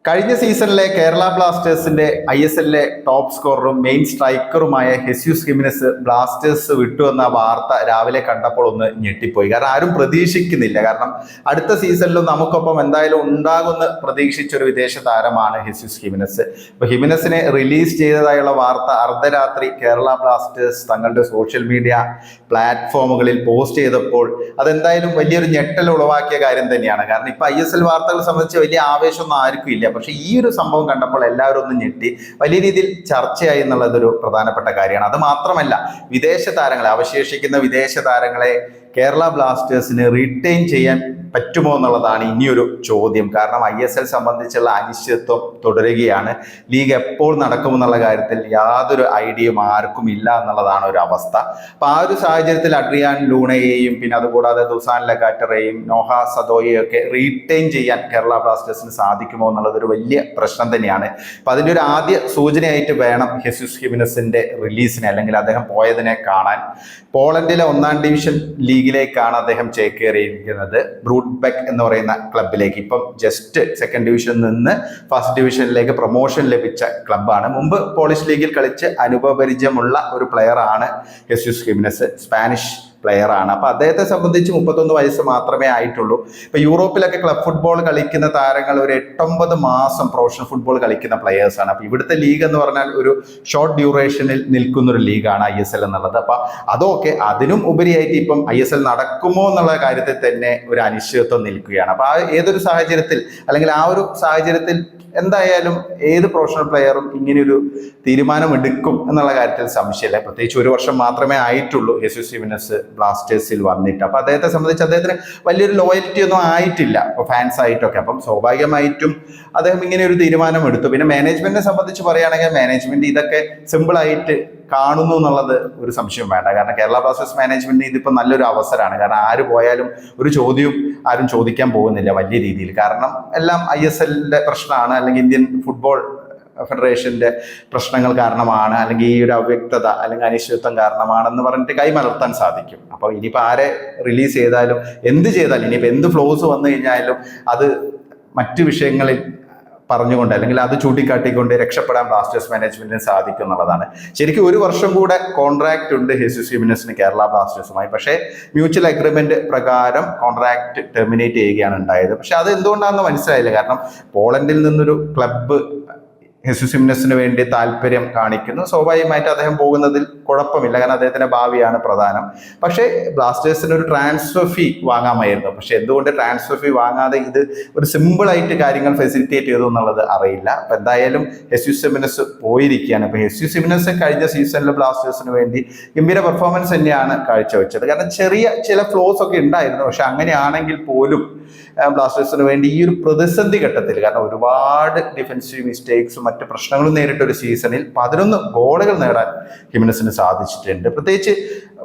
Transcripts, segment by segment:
കഴിഞ്ഞ സീസണിലെ കേരള ബ്ലാസ്റ്റേഴ്സിന്റെ ISLലെ ടോപ്പ് സ്കോററും മെയിൻ സ്ട്രൈക്കറുമായ ഹെസ്യൂസ് ഹിമിനസ് ബ്ലാസ്റ്റേഴ്സ് വിട്ടുവെന്ന വാർത്ത രാവിലെ കണ്ടപ്പോൾ ഒന്ന് ഞെട്ടിപ്പോയി. കാരണം ആരും പ്രതീക്ഷിക്കുന്നില്ല. കാരണം അടുത്ത സീസണിലും നമുക്കൊപ്പം എന്തായാലും ഉണ്ടാകുമെന്ന് പ്രതീക്ഷിച്ചൊരു വിദേശ താരമാണ് ഹെസ്യൂസ് ഹിമിനസ്. അപ്പൊ ഹിമിനസിനെ റിലീസ് ചെയ്തതായുള്ള വാർത്ത അർദ്ധരാത്രി കേരള ബ്ലാസ്റ്റേഴ്സ് തങ്ങളുടെ സോഷ്യൽ മീഡിയ പ്ലാറ്റ്ഫോമുകളിൽ പോസ്റ്റ് ചെയ്തപ്പോൾ അതെന്തായാലും വലിയൊരു ഞെട്ടൽ ഉളവാക്കിയ കാര്യം തന്നെയാണ്. കാരണം ഇപ്പൊ ISL വാർത്തകളെ സംബന്ധിച്ച് വലിയ ആവേശമൊന്നും ആർക്കും ഇല്ല. പക്ഷെ ഈ ഒരു സംഭവം കണ്ടപ്പോൾ എല്ലാവരും ഒന്ന് ഞെട്ടി, വലിയ രീതിയിൽ ചർച്ചയായി എന്നുള്ളതൊരു പ്രധാനപ്പെട്ട കാര്യമാണ്. അത് മാത്രമല്ല, വിദേശ താരങ്ങളെ, അവശേഷിക്കുന്ന വിദേശ താരങ്ങളെ കേരള ബ്ലാസ്റ്റേഴ്സിന് റീറ്റെയിൻ ചെയ്യാൻ പറ്റുമോ എന്നുള്ളതാണ് ഇനിയൊരു ചോദ്യം. കാരണം ISL സംബന്ധിച്ചുള്ള അനിശ്ചിതത്വം തുടരുകയാണ്. ലീഗ് എപ്പോൾ നടക്കുമെന്നുള്ള കാര്യത്തിൽ യാതൊരു ഐഡിയയും ആർക്കും ഇല്ല എന്നുള്ളതാണ് ഒരു അവസ്ഥ. അപ്പൊ ആ ഒരു സാഹചര്യത്തിൽ അഡ്രിയാൻ ലൂണയെയും പിന്നെ അതുകൂടാതെ ദുസാൻ ലഗാറ്ററെയും നോഹ സദോയെയും ഒക്കെ റീറ്റെയിൻ ചെയ്യാൻ കേരള ബ്ലാസ്റ്റേഴ്സിന് സാധിക്കുമോ എന്നുള്ളതൊരു വലിയ പ്രശ്നം തന്നെയാണ്. അപ്പൊ അതിൻ്റെ ഒരു ആദ്യ സൂചനയായിട്ട് വേണം ഹെസ്യൂസ് ഹിമിനസിന്റെ റിലീസിനെ, അല്ലെങ്കിൽ അദ്ദേഹം പോയതിനെ കാണാൻ. പോളണ്ടിലെ 1-ാം ഡിവിഷൻ ലീഗിലേക്കാണ് അദ്ദേഹം ചേക്കേറിയിരിക്കുന്നത്, ബ്രൂഡ്ബെക്ക് എന്ന് പറയുന്ന ക്ലബിലേക്ക്. ഇപ്പം ജസ്റ്റ് സെക്കൻഡ് ഡിവിഷനിൽ നിന്ന് ഫസ്റ്റ് ഡിവിഷനിലേക്ക് പ്രൊമോഷൻ ലഭിച്ച ക്ലബ്ബാണ്. മുമ്പ് പോളിഷ് ലീഗിൽ കളിച്ച് അനുഭവപരിചയമുള്ള ഒരു പ്ലെയറാണ് ഹെസ്യൂസ് ഹിമിനസ്, സ്പാനിഷ് പ്ലെയർ ആണ്. അപ്പൊ അദ്ദേഹത്തെ സംബന്ധിച്ച് 31 വയസ്സ് മാത്രമേ ആയിട്ടുള്ളൂ. ഇപ്പൊ യൂറോപ്പിലൊക്കെ ക്ലബ് ഫുട്ബോൾ കളിക്കുന്ന താരങ്ങൾ ഒരു 8-9 മാസം പ്രൊഫഷണൽ ഫുട്ബോൾ കളിക്കുന്ന പ്ലെയേഴ്സ് ആണ്. അപ്പൊ ഇവിടുത്തെ ലീഗ് എന്ന് പറഞ്ഞാൽ ഒരു ഷോർട്ട് ഡ്യൂറേഷനിൽ നിൽക്കുന്ന ഒരു ലീഗാണ് ISL എന്നുള്ളത്. അപ്പൊ അതൊക്കെ അതിനും ഉപരിയായിട്ട് ഇപ്പം ISL നടക്കുമോ എന്നുള്ള കാര്യത്തിൽ തന്നെ ഒരു അനിശ്ചിതത്വം നിൽക്കുകയാണ്. അപ്പൊ ഏതൊരു സാഹചര്യത്തിൽ, അല്ലെങ്കിൽ ആ ഒരു സാഹചര്യത്തിൽ എന്തായാലും ഏത് പ്രൊഫഷണൽ പ്ലെയറും ഇങ്ങനെയൊരു തീരുമാനം എടുക്കും എന്നുള്ള കാര്യത്തിൽ സംശയമില്ല. പ്രത്യേകിച്ച് ഒരു വർഷം മാത്രമേ ആയിട്ടുള്ളൂ ഹെസ്യൂസ് ഹിമിനസ് ബ്ലാസ്റ്റേഴ്സിൽ വന്നിട്ട്. അപ്പൊ അദ്ദേഹത്തെ സംബന്ധിച്ച് അദ്ദേഹത്തിന് വലിയൊരു ലോയൽറ്റി ഒന്നും ആയിട്ടില്ല ഇപ്പൊ ഫാൻസ് ആയിട്ടൊക്കെ. അപ്പം സ്വാഭാവികമായിട്ടും അദ്ദേഹം ഇങ്ങനെ ഒരു തീരുമാനം എടുത്തു. പിന്നെ മാനേജ്മെന്റിനെ സംബന്ധിച്ച് പറയുകയാണെങ്കിൽ മാനേജ്മെന്റ് ഇതൊക്കെ സിമ്പിൾ ആയിട്ട് കാണുന്നു എന്നുള്ളത് ഒരു സംശയം വേണ്ട. കാരണം കേരള ബ്ലാസ്റ്റേഴ്സ് മാനേജ്മെന്റിന് ഇതിപ്പോൾ നല്ലൊരു അവസരമാണ്. കാരണം ആര് പോയാലും ഒരു ചോദ്യവും ആരും ചോദിക്കാൻ പോകുന്നില്ല വലിയ രീതിയിൽ. കാരണം എല്ലാം ISLന്റെ പ്രശ്നമാണ്, അല്ലെങ്കിൽ ഇന്ത്യൻ ഫുട്ബോൾ ഫെഡറേഷന്റെ പ്രശ്നങ്ങൾ കാരണമാണ്, അല്ലെങ്കിൽ ഈ ഒരു അവ്യക്തത അല്ലെങ്കിൽ അനിശ്ചിതത്വം കാരണമാണെന്ന് പറഞ്ഞിട്ട് കൈമലർത്താൻ സാധിക്കും. അപ്പോൾ ഇനിയിപ്പോൾ ആരെ റിലീസ് ചെയ്താലും എന്ത് ചെയ്താലും, ഇനിയിപ്പോൾ എന്ത് ഫ്ലോസ് വന്നു കഴിഞ്ഞാലും അത് മറ്റു വിഷയങ്ങളിൽ പറഞ്ഞുകൊണ്ട്, അല്ലെങ്കിൽ അത് ചൂണ്ടിക്കാട്ടിക്കൊണ്ട് രക്ഷപ്പെടാൻ ബ്ലാസ്റ്റേഴ്സ് മാനേജ്മെന്റിന് സാധിക്കും എന്നുള്ളതാണ്. ശരിക്കും ഒരു വർഷം കൂടെ കോൺട്രാക്ട് ഉണ്ട് ഹെസ്യൂസ് ഹിമിനസിന് കേരള ബ്ലാസ്റ്റേഴ്സുമായി. പക്ഷേ മ്യൂച്വൽ അഗ്രിമെന്റ് പ്രകാരം കോൺട്രാക്ട് ടെർമിനേറ്റ് ചെയ്യുകയാണ് ഉണ്ടായത്. പക്ഷെ അത് എന്തുകൊണ്ടാണെന്ന് മനസ്സിലായില്ല. കാരണം പോളണ്ടിൽ നിന്നൊരു ക്ലബ്ബ് ഹെസ്യൂസ് ഹിമിനസിന് വേണ്ടി താല്പര്യം കാണിക്കുന്നു. സ്വാഭാവികമായിട്ട് അദ്ദേഹം പോകുന്നതിൽ കുഴപ്പമില്ല, കാരണം അദ്ദേഹത്തിന്റെ ഭാവിയാണ് പ്രധാനം. പക്ഷേ ബ്ലാസ്റ്റേഴ്സിന് ഒരു ട്രാൻസ്ഫർ ഫീ വാങ്ങാമായിരുന്നു. പക്ഷെ എന്തുകൊണ്ട് ട്രാൻസ്ഫർ ഫീ വാങ്ങാതെ ഇത് ഒരു സിമ്പിളായിട്ട് കാര്യങ്ങൾ ഫെസിലിറ്റേറ്റ് ചെയ്തു എന്നുള്ളത് അറിയില്ല. അപ്പൊ എന്തായാലും ഹെസ്യൂസ് ഹിമിനസ് പോയിരിക്കുകയാണ്. ഇപ്പൊ ഹെസ്യൂസ് ഹിമിനസ് കഴിഞ്ഞ സീസണിൽ ബ്ലാസ്റ്റേഴ്സിന് വേണ്ടി ഗംഭീര പെർഫോമൻസ് തന്നെയാണ് കാഴ്ചവെച്ചത്. കാരണം ചെറിയ ചില ഫ്ലോസ് ഒക്കെ ഉണ്ടായിരുന്നു. പക്ഷെ അങ്ങനെയാണെങ്കിൽ പോലും ബ്ലാസ്റ്റേഴ്സിന് വേണ്ടി ഈ ഒരു പ്രതിസന്ധി ഘട്ടത്തിൽ, കാരണം ഒരുപാട് ഡിഫൻസീവ് മിസ്റ്റേക്സും മറ്റ് പ്രശ്നങ്ങളും നേരിട്ട ഒരു സീസണിൽ 11 ഗോളുകൾ നേടാൻ ഹിമിനസിന് സാധിച്ചിട്ടുണ്ട്. പ്രത്യേകിച്ച്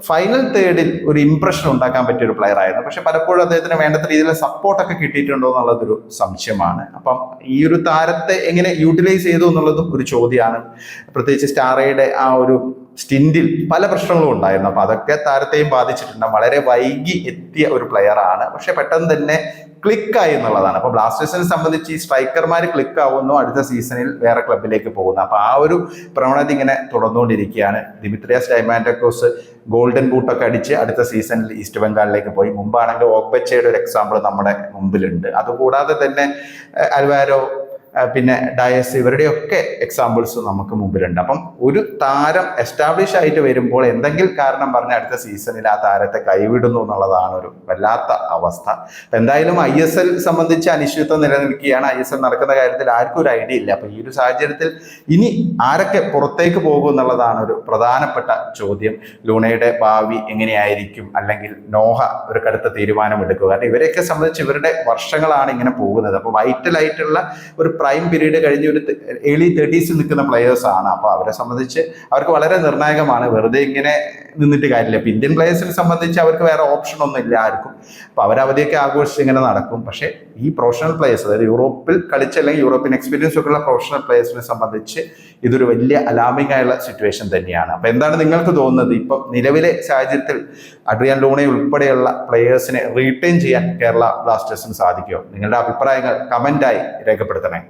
ഫൈനൽ തേർഡിൽ ഒരു ഇംപ്രഷൻ ഉണ്ടാക്കാൻ പറ്റിയ ഒരു പ്ലെയർ ആയിരുന്നു. പക്ഷെ പലപ്പോഴും അദ്ദേഹത്തിന് വേണ്ടത്ര രീതിയിലുള്ള സപ്പോർട്ടൊക്കെ കിട്ടിയിട്ടുണ്ടോ എന്നുള്ളതൊരു സംശയമാണ്. അപ്പം ഈ ഒരു താരത്തെ എങ്ങനെ യൂട്ടിലൈസ് ചെയ്തു എന്നുള്ളതും ഒരു ചോദ്യമാണ്. പ്രത്യേകിച്ച് സ്റ്റാറയുടെ ആ ഒരു സ്റ്റിൻഡിൽ പല പ്രശ്നങ്ങളും ഉണ്ടായിരുന്നു. അപ്പൊ അതൊക്കെ താരത്തെയും ബാധിച്ചിട്ടുണ്ട്. വളരെ വൈകി എത്തിയ ഒരു പ്ലെയർ ആണ്, പക്ഷെ പെട്ടെന്ന് തന്നെ ക്ലിക്കായി എന്നുള്ളതാണ്. അപ്പൊ ബ്ലാസ്റ്റേഴ്സിനെ സംബന്ധിച്ച് ഈ സ്ട്രൈക്കർമാർ ക്ലിക്ക് ആവുന്നു, അടുത്ത സീസണിൽ വേറെ ക്ലബിലേക്ക് പോകുന്നു. അപ്പൊ ആ ഒരു പ്രവണത ഇങ്ങനെ തുടർന്നുകൊണ്ടിരിക്കുകയാണ്. ദിമിത്രിയാസ് ഡൈമാൻഡക്കോസ് ഗോൾഡൻ ബൂട്ടൊക്കെ അടിച്ച് അടുത്ത സീസണിൽ ഈസ്റ്റ് ബംഗാളിലേക്ക് പോയി. മുമ്പാണെങ്കിൽ ഓഗ്ബച്ചയുടെ ഒരു എക്സാമ്പിൾ നമ്മുടെ മുമ്പിലുണ്ട്. അതുകൂടാതെ തന്നെ അൽവാരോ, പിന്നെ ഡയസ്, ഇവരുടെയൊക്കെ എക്സാമ്പിൾസ് നമുക്ക് മുമ്പിലുണ്ട്. അപ്പം ഒരു താരം എസ്റ്റാബ്ലിഷ് ആയിട്ട് വരുമ്പോൾ എന്തെങ്കിലും കാരണം പറഞ്ഞ് അടുത്ത സീസണിൽ ആ താരത്തെ കൈവിടുന്നു എന്നുള്ളതാണ് ഒരു വല്ലാത്ത അവസ്ഥ. അപ്പം എന്തായാലും ISL സംബന്ധിച്ച് അനിശ്ചിതത്വം നിലനിൽക്കുകയാണ്. ISL നടക്കുന്ന കാര്യത്തിൽ ആർക്കും ഒരു ഐഡിയ ഇല്ല. അപ്പം ഈ ഒരു സാഹചര്യത്തിൽ ഇനി ആരൊക്കെ പുറത്തേക്ക് പോകും എന്നുള്ളതാണ് ഒരു പ്രധാനപ്പെട്ട ചോദ്യം. ലൂണയുടെ ഭാവി എങ്ങനെയായിരിക്കും, അല്ലെങ്കിൽ നോഹ ഒരു കടുത്ത തീരുമാനം എടുക്കുക. കാരണം ഇവരെയൊക്കെ സംബന്ധിച്ച് ഇവരുടെ വർഷങ്ങളാണ് ഇങ്ങനെ പോകുന്നത്. അപ്പോൾ വൈറ്റലായിട്ടുള്ള ഒരു പ്രൈം പീരീഡ് കഴിഞ്ഞ് ഒരു ഏർലി 30s നിൽക്കുന്ന പ്ലെയേഴ്സ് ആണ്. അപ്പോൾ അവരെ സംബന്ധിച്ച് അവർക്ക് വളരെ നിർണായകമാണ്. വെറുതെ ഇങ്ങനെ നിന്നിട്ട് കാര്യമില്ല. ഇപ്പം ഇന്ത്യൻ പ്ലെയേഴ്സിനെ സംബന്ധിച്ച് അവർക്ക് വേറെ ഓപ്ഷൻ ഒന്നും ഇല്ല ആർക്കും. അപ്പോൾ അവരവധിയൊക്കെ ആഘോഷിച്ച് ഇങ്ങനെ നടക്കും. പക്ഷേ ഈ പ്രൊഫഷണൽ പ്ലെയേഴ്സ്, അതായത് യൂറോപ്പിൽ കളിച്ച അല്ലെങ്കിൽ യൂറോപ്യൻ എക്സ്പീരിയൻസ് ഒക്കെ ഉള്ള പ്രൊഫഷണൽ പ്ലെയേഴ്സിനെ സംബന്ധിച്ച് ഇതൊരു വലിയ അലാമിംഗ് ആയുള്ള സിറ്റുവേഷൻ തന്നെയാണ്. അപ്പോൾ എന്താണ് നിങ്ങൾക്ക് തോന്നുന്നത്? ഇപ്പം നിലവിലെ സാഹചര്യത്തിൽ അഡ്രിയാൻ ലൂണ ഉൾപ്പെടെയുള്ള പ്ലെയേഴ്സിനെ റീറ്റെയിൻ ചെയ്യാൻ കേരള ബ്ലാസ്റ്റേഴ്സിന് സാധിക്കുമോ? നിങ്ങളുടെ അഭിപ്രായങ്ങൾ കമൻ്റായി രേഖപ്പെടുത്തണേ.